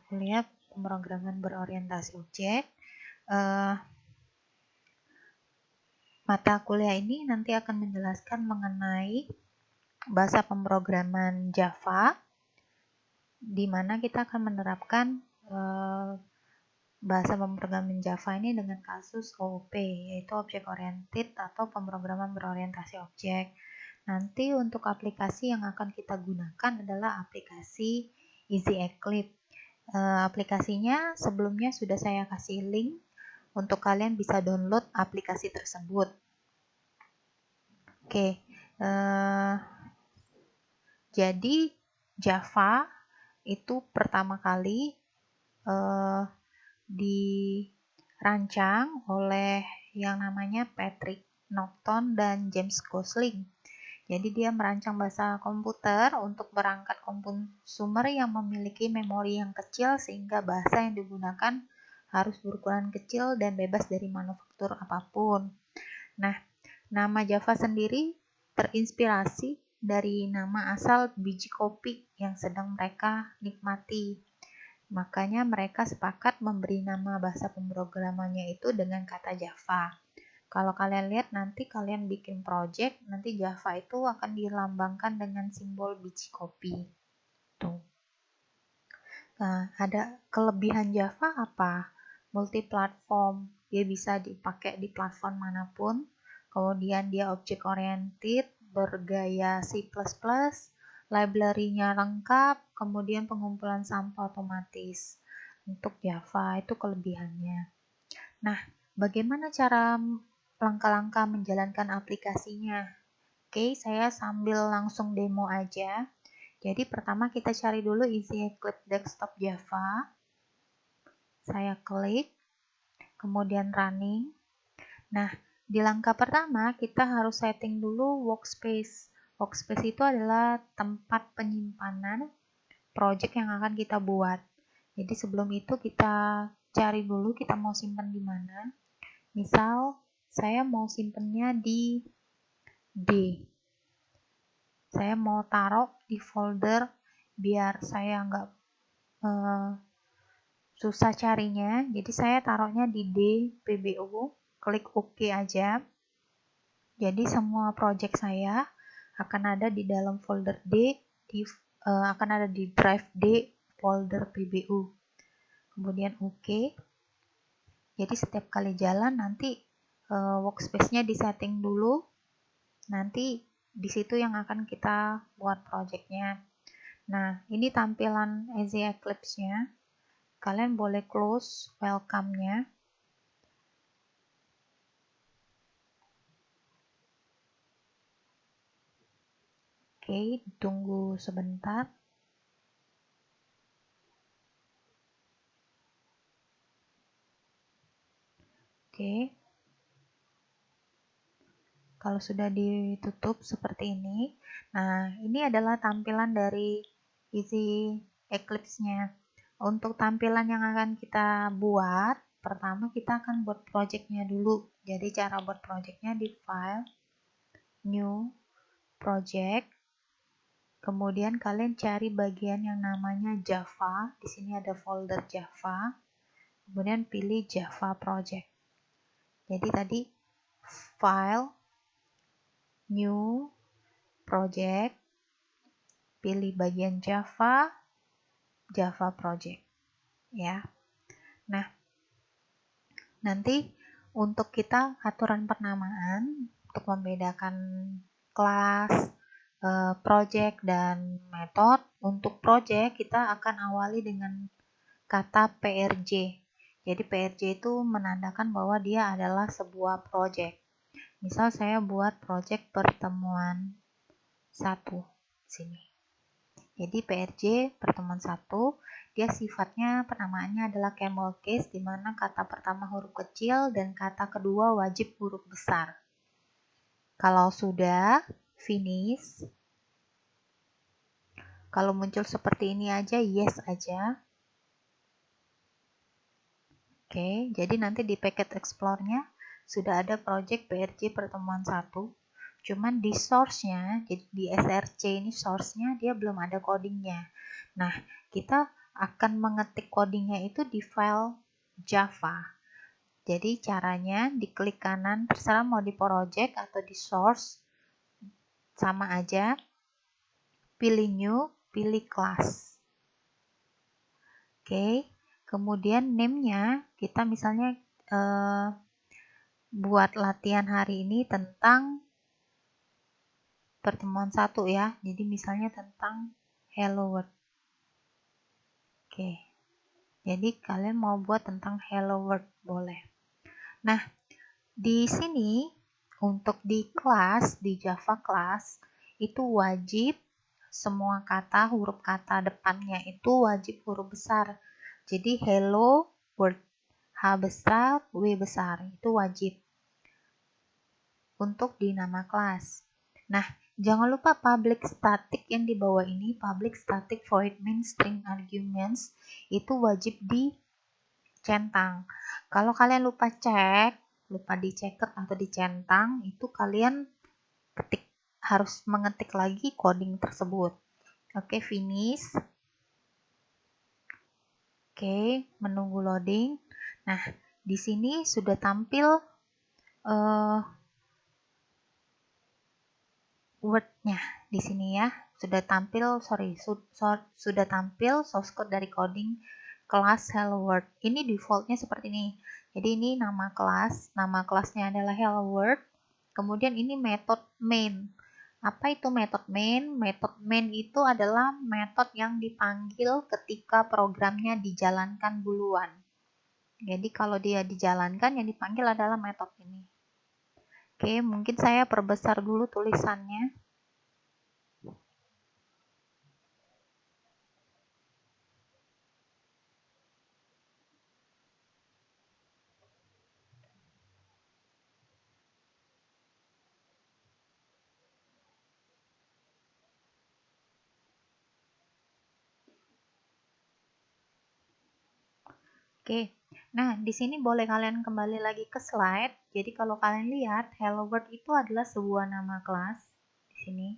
kuliah pemrograman berorientasi objek. Mata kuliah ini nanti akan menjelaskan mengenai bahasa pemrograman Java, di mana kita akan menerapkan bahasa pemrograman Java ini dengan kasus OOP, yaitu Object Oriented atau pemrograman berorientasi objek. Nanti untuk aplikasi yang akan kita gunakan adalah aplikasi Easy Eclipse. Aplikasinya sebelumnya sudah saya kasih link untuk kalian bisa download aplikasi tersebut. Oke, jadi Java itu pertama kali dirancang oleh yang namanya Patrick Norton dan James Gosling. Jadi dia merancang bahasa komputer untuk perangkat konsumer yang memiliki memori yang kecil sehingga bahasa yang digunakan harus berukuran kecil dan bebas dari manufaktur apapun. Nah, nama Java sendiri terinspirasi dari nama asal biji kopi yang sedang mereka nikmati. Makanya mereka sepakat memberi nama bahasa pemrogramannya itu dengan kata Java. Kalau kalian lihat nanti kalian bikin project, nanti Java itu akan dilambangkan dengan simbol biji kopi. Tuh. Nah, ada kelebihan Java apa? Multi-platform. Dia bisa dipakai di platform manapun. Kemudian dia object oriented, bergaya C++, library-nya lengkap, kemudian pengumpulan sampel otomatis. Untuk Java itu kelebihannya. Nah, bagaimana cara langkah-langkah menjalankan aplikasinya? Oke, saya sambil langsung demo aja. Jadi pertama kita cari dulu Easy Eclipse Desktop Java. Saya klik, kemudian running. Nah, di langkah pertama kita harus setting dulu workspace. Workspace itu adalah tempat penyimpanan project yang akan kita buat. Jadi sebelum itu kita cari dulu kita mau simpan di mana. Misal saya mau simpennya di D. Saya mau taruh di folder biar saya nggak susah carinya. Jadi saya taruhnya di D PBO. Klik OK aja. Jadi semua project saya akan ada di dalam folder D, akan ada di drive D folder PBU. Kemudian OK. Jadi setiap kali jalan nanti workspace-nya disetting dulu. Nanti di situ yang akan kita buat project-nya. Nah, ini tampilan Easy Eclipse-nya. Kalian boleh close welcome-nya. Oke, tunggu sebentar. Oke. Kalau sudah ditutup seperti ini. Nah, ini adalah tampilan dari Easy Eclipse-nya. Untuk tampilan yang akan kita buat, pertama kita akan buat project-nya dulu. Jadi cara buat project-nya di File, New, Project. Kemudian kalian cari bagian yang namanya Java. Di sini ada folder Java. Kemudian pilih Java Project. Jadi tadi File, New, Project, pilih bagian Java, Java Project. Ya. Nah, nanti untuk kita aturan penamaan untuk membedakan kelas, project dan method. Untuk project kita akan awali dengan kata PRJ. Jadi PRJ itu menandakan bahwa dia adalah sebuah project. Misal saya buat project pertemuan 1 sini. Jadi PRJ pertemuan 1, dia sifatnya penamaannya adalah camel case, di mana kata pertama huruf kecil dan kata kedua wajib huruf besar. Kalau sudah finish, kalau muncul seperti ini aja yes aja. Oke, jadi nanti di Packet Explorer-nya sudah ada project PRJ pertemuan 1. Cuman di source-nya, jadi di SRC ini source-nya dia belum ada codingnya. Nah, kita akan mengetik codingnya itu di file Java. Jadi caranya diklik kanan, terserah mau di project atau di source, sama aja. Pilih new, pilih class. Oke, kemudian name-nya kita misalnya buat latihan hari ini tentang pertemuan 1 ya. Jadi misalnya tentang hello world. Oke. Jadi kalian mau buat tentang hello world boleh. Nah, di sini untuk di kelas, di Java class itu wajib semua kata, huruf kata depannya itu wajib huruf besar. Jadi hello world, H besar, W besar, itu wajib untuk di nama kelas. Nah, jangan lupa public static yang di bawah ini, public static void main string arguments, itu wajib dicentang. Kalau kalian lupa diceket atau dicentang, itu kalian harus mengetik lagi coding tersebut. Oke, finish. Oke, menunggu loading. Nah, di sini sudah tampil word-nya di sini ya. Sudah tampil source code dari coding kelas hello world. Ini defaultnya seperti ini. Jadi ini nama kelasnya adalah hello world. Kemudian ini method main. Apa itu method main? Method main itu adalah metode yang dipanggil ketika programnya dijalankan duluan. Jadi kalau dia dijalankan, yang dipanggil adalah metode ini. Oke, mungkin saya perbesar dulu tulisannya. Oke, nah di sini boleh kalian kembali lagi ke slide. Jadi kalau kalian lihat, hello world itu adalah sebuah nama kelas di sini.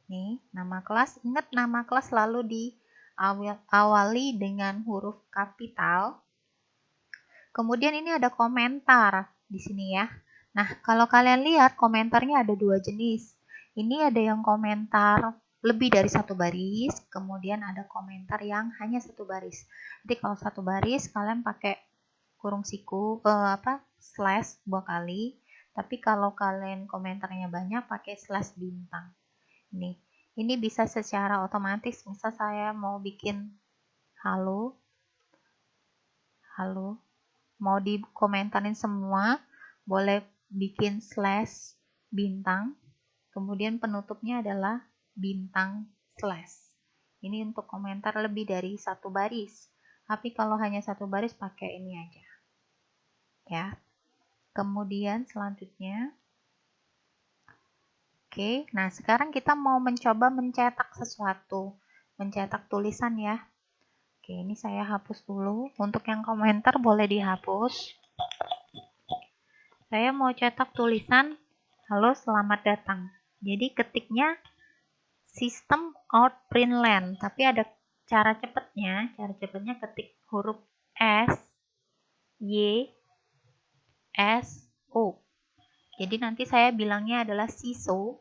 Nih, nama kelas. Ingat nama kelas selalu diawali dengan huruf kapital. Kemudian ini ada komentar di sini ya. Nah, kalau kalian lihat komentarnya ada dua jenis. Ini ada yang komentar lebih dari satu baris, kemudian ada komentar yang hanya satu baris. Jadi kalau satu baris kalian pakai kurung siku slash 2 kali, tapi kalau kalian komentarnya banyak pakai slash bintang. Ini bisa secara otomatis. Misal saya mau bikin halo, mau dikomentarin semua, boleh bikin slash bintang, kemudian penutupnya adalah bintang slash. Ini untuk komentar lebih dari satu baris. Tapi kalau hanya satu baris pakai ini aja. Ya. Kemudian selanjutnya, oke, nah sekarang kita mau mencoba mencetak sesuatu, mencetak tulisan ya. Oke, ini saya hapus dulu. Untuk yang komentar boleh dihapus. Saya mau cetak tulisan, halo selamat datang. Jadi ketiknya system out println, tapi ada cara cepatnya. Cara cepatnya ketik huruf S, Y, S, O. Jadi nanti saya bilangnya adalah SYSO,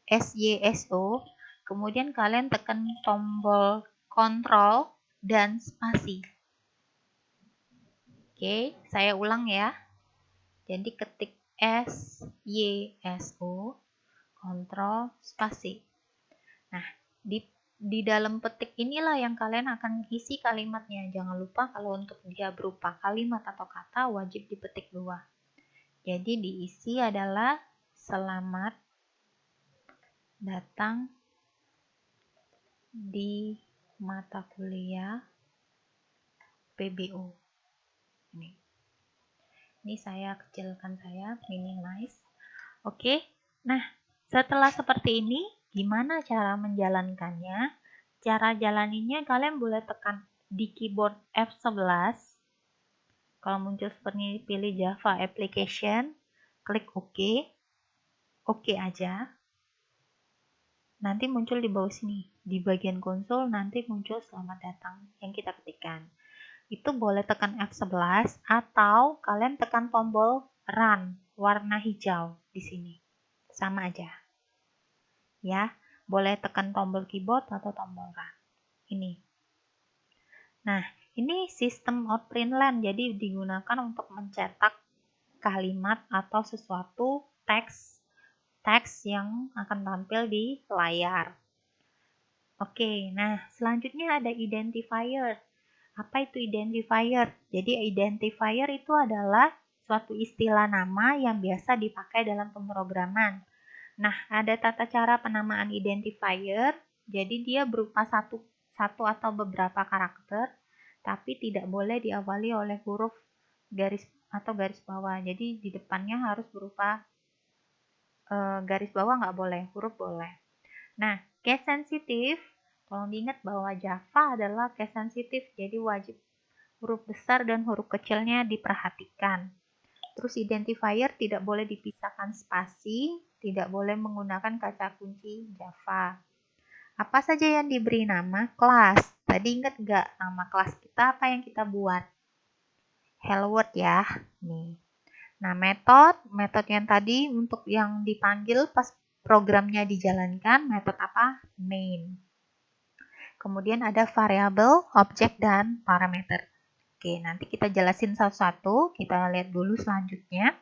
SYSO. Kemudian kalian tekan tombol kontrol dan spasi. Oke, saya ulang ya. Jadi ketik S, Y, S, O, kontrol, spasi. Nah, di dalam petik inilah yang kalian akan isi kalimatnya. Jangan lupa kalau untuk dia berupa kalimat atau kata, wajib dipetik dua. Jadi diisi adalah selamat datang di mata kuliah PBO. Ini saya kecilkan, saya minimize. Oke, nah setelah seperti ini, gimana cara menjalankannya? Cara jalaninya kalian boleh tekan di keyboard F11. Kalau muncul seperti ini, pilih Java Application, klik OK. OK aja. Nanti muncul di bawah sini. di bagian konsol nanti muncul selamat datang yang kita ketikkan. Itu boleh tekan F11 atau kalian tekan tombol run warna hijau di sini. Sama aja. Ya, boleh tekan tombol keyboard atau tombol run. Ini. Nah, ini sistem outprint line, jadi digunakan untuk mencetak kalimat atau sesuatu teks yang akan tampil di layar. Oke, nah selanjutnya ada identifier. Apa itu identifier? Jadi identifier itu adalah suatu istilah nama yang biasa dipakai dalam pemrograman. Nah, ada tata cara penamaan identifier. Jadi dia berupa satu atau beberapa karakter, tapi tidak boleh diawali oleh huruf garis atau garis bawah. Jadi di depannya harus berupa garis bawah nggak boleh, huruf boleh. Nah, case sensitif, tolong diingat bahwa Java adalah case sensitif, jadi wajib huruf besar dan huruf kecilnya diperhatikan. Terus identifier tidak boleh dipisahkan spasi, tidak boleh menggunakan kaca kunci Java. Apa saja yang diberi nama? Kelas. Tadi ingat nggak nama kelas kita apa yang kita buat? Hello World ya. Nih. Nah, metode yang tadi untuk yang dipanggil pas programnya dijalankan, metode apa? Main. Kemudian ada variabel, objek, dan parameter. Oke, nanti kita jelasin satu-satu. Kita lihat dulu selanjutnya.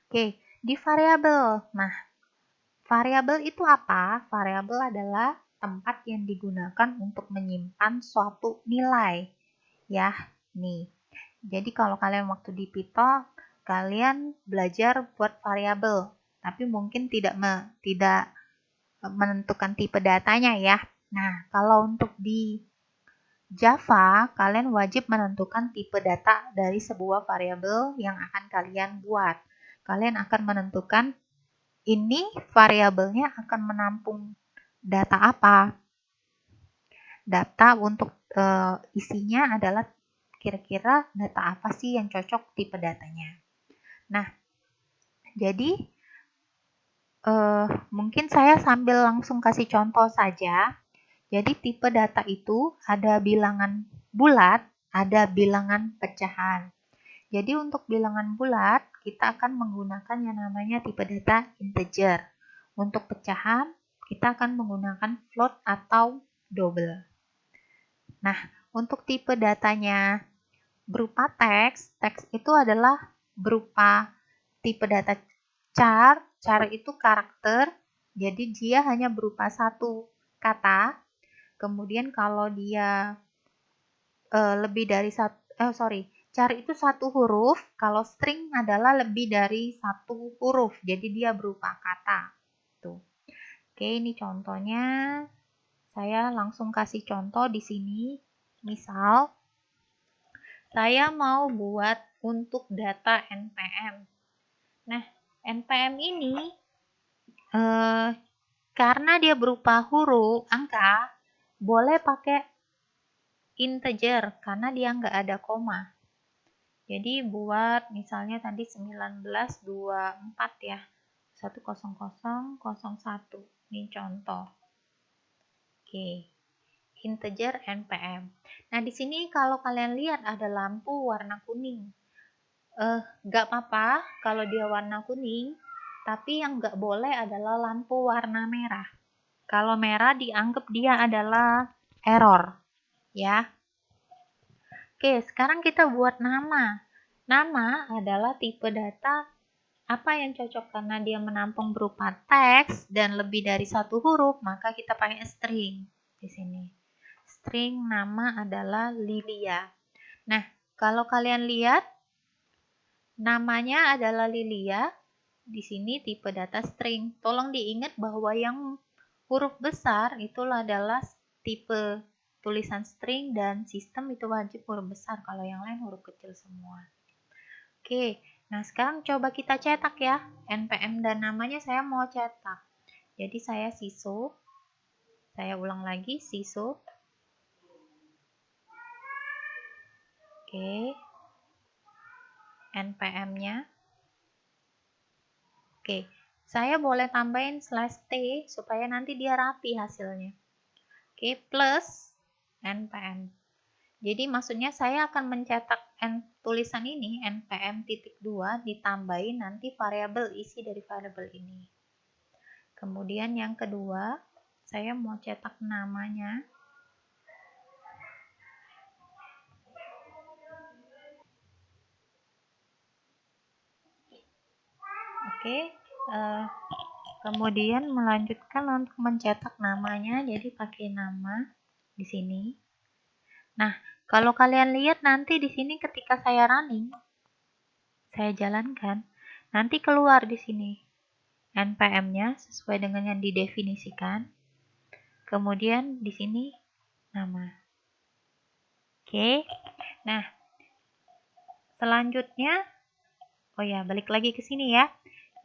Oke, di variabel. Nah, variabel itu apa? Variabel adalah tempat yang digunakan untuk menyimpan suatu nilai. Ya, nih. Jadi kalau kalian waktu di Python, kalian belajar buat variabel, tapi mungkin tidak menentukan tipe datanya ya. Nah, kalau untuk di Java, kalian wajib menentukan tipe data dari sebuah variabel yang akan kalian buat. Kalian akan menentukan ini variabelnya akan menampung data apa. Data untuk isinya adalah kira-kira data apa sih yang cocok tipe datanya. Nah, jadi mungkin saya sambil langsung kasih contoh saja. Jadi tipe data itu ada bilangan bulat, ada bilangan pecahan. Jadi untuk bilangan bulat, kita akan menggunakan yang namanya tipe data integer. Untuk pecahan, kita akan menggunakan float atau double. Nah, untuk tipe datanya berupa teks itu adalah berupa tipe data char itu karakter, jadi dia hanya berupa satu kata. Kemudian kalau dia lebih dari char itu satu huruf, kalau string adalah lebih dari satu huruf, jadi dia berupa kata. Tuh. Oke, ini contohnya. Saya langsung kasih contoh di sini. Misal, saya mau buat untuk data NPM. Nah, NPM ini karena dia berupa huruf, angka, boleh pakai integer karena dia nggak ada koma. Jadi buat misalnya tadi 1924 ya. 10001. Ini contoh. Oke. Integer NPM. Nah, di sini kalau kalian lihat ada lampu warna kuning. Nggak apa-apa kalau dia warna kuning, tapi yang nggak boleh adalah lampu warna merah. Kalau merah dianggap dia adalah error, ya. Oke, sekarang kita buat nama. Nama adalah tipe data apa yang cocok karena dia menampung berupa teks dan lebih dari satu huruf, maka kita pakai string di sini. String nama adalah Lilia. Nah, kalau kalian lihat namanya adalah Lilia, di sini tipe data string. Tolong diingat bahwa yang huruf besar itulah adalah tipe tulisan string dan sistem itu wajib huruf besar, kalau yang lain huruf kecil semua. Oke, nah sekarang coba kita cetak ya. NPM dan namanya saya mau cetak. Jadi saya siso. Saya ulang lagi siso. Oke. NPM-nya. Oke, saya boleh tambahin /t supaya nanti dia rapi hasilnya. Oke, plus npm. Jadi maksudnya saya akan mencetak tulisan ini npm.2 ditambahin nanti variabel isi dari variabel ini. Kemudian yang kedua, saya mau cetak namanya. Oke, kemudian melanjutkan untuk mencetak namanya, jadi pakai nama di sini. Nah, kalau kalian lihat nanti di sini ketika saya running, saya jalankan, nanti keluar di sini npm-nya sesuai dengan yang didefinisikan. Kemudian di sini nama. Oke. Nah, selanjutnya oh ya, balik lagi ke sini ya.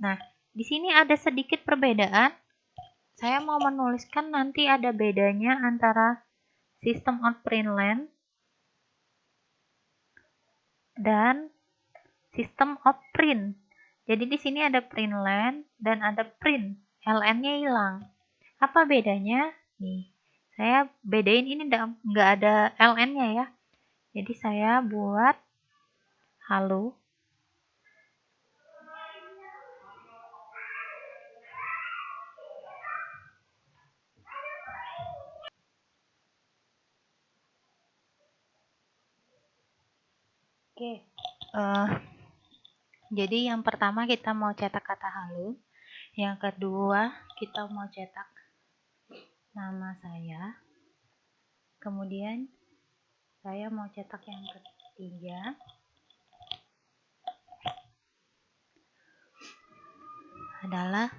Nah, di sini ada sedikit perbedaan. Saya mau menuliskan nanti ada bedanya antara sistem out println dan sistem of print. Jadi di sini ada println dan ada print. ln-nya hilang. Apa bedanya? Nih, saya bedain ini nggak ada ln-nya ya. Jadi saya buat halo. Oke. Jadi yang pertama kita mau cetak kata halo. Yang kedua kita mau cetak nama saya. Kemudian saya mau cetak yang ketiga. Adalah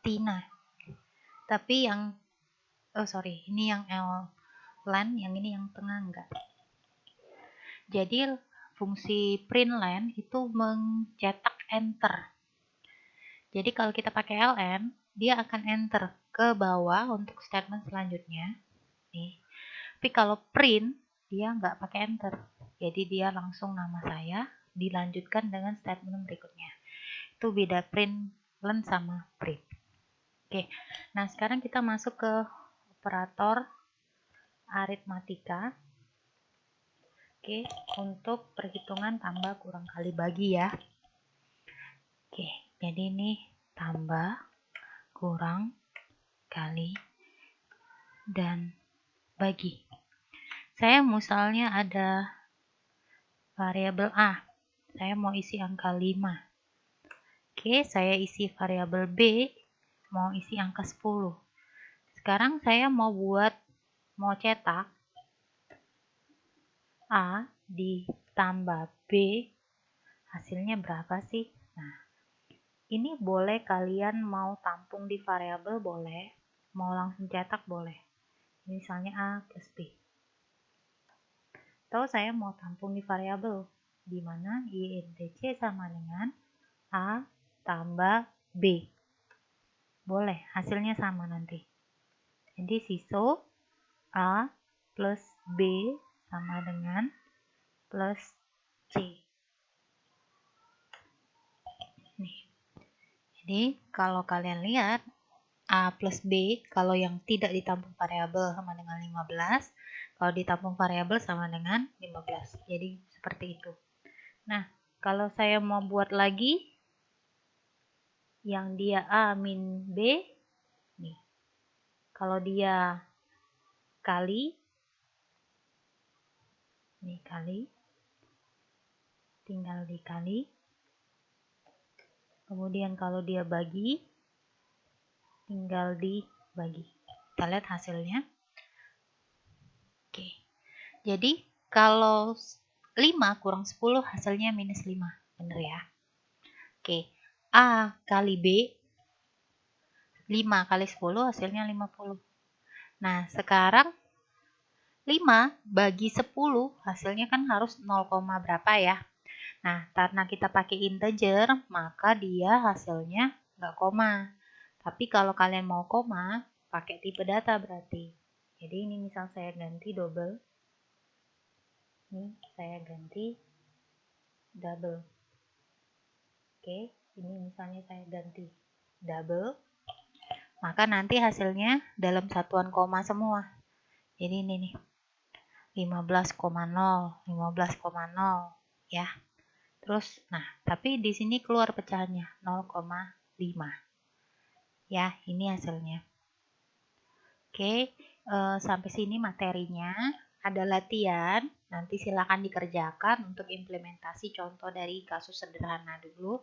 Tina. Tapi yang ini yang len, yang ini yang tengah enggak. Jadi fungsi println itu mencetak enter. Jadi kalau kita pakai ln, dia akan enter ke bawah untuk statement selanjutnya. Nih. Tapi kalau print, dia nggak pakai enter. Jadi dia langsung nama saya dilanjutkan dengan statement berikutnya. Itu beda println sama print. Oke, nah sekarang kita masuk ke operator aritmatika. Oke, untuk perhitungan tambah kurang kali bagi ya. Oke, jadi ini tambah, kurang, kali, dan bagi. Saya misalnya ada variabel A. Saya mau isi angka 5. Oke, saya isi variabel B, mau isi angka 10. Sekarang saya mau cetak A ditambah B, hasilnya berapa sih? Nah, ini boleh kalian mau tampung di variabel boleh, mau langsung cetak boleh. Misalnya A plus B. Atau saya mau tampung di variabel, di mana INTC sama dengan A tambah B. Boleh, hasilnya sama nanti. Jadi siswa A plus B sama dengan plus C. Nih. Jadi kalau kalian lihat A plus B, kalau yang tidak ditampung variabel sama dengan 15, kalau ditampung variabel sama dengan 15. Jadi seperti itu. Nah, kalau saya mau buat lagi yang dia A min B, nih. Kalau dia kali, nih kali, tinggal dikali. Kemudian kalau dia bagi, tinggal dibagi. Kita lihat hasilnya. Oke. Jadi kalau 5 kurang 10 hasilnya minus 5. Bener ya? Oke. A kali B, 5 kali 10 hasilnya 50. Nah, sekarang 5 bagi 10 hasilnya kan harus 0, berapa ya? Nah, karena kita pakai integer, maka dia hasilnya nggak koma. Tapi kalau kalian mau koma, pakai tipe data berarti. Jadi ini misal saya ganti double. Ini saya ganti double. Oke, ini misalnya saya ganti double. Maka nanti hasilnya dalam satuan koma semua. Jadi ini nih 15,0 ya. Terus nah, tapi di sini keluar pecahannya 0,5. Ya, ini hasilnya. Oke, sampai sini materinya. Ada latihan, nanti silakan dikerjakan untuk implementasi contoh dari kasus sederhana dulu.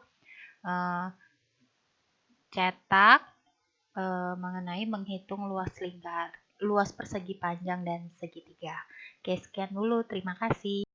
Cetak mengenai menghitung luas persegi panjang dan segitiga. Oke, sekian dulu. Terima kasih.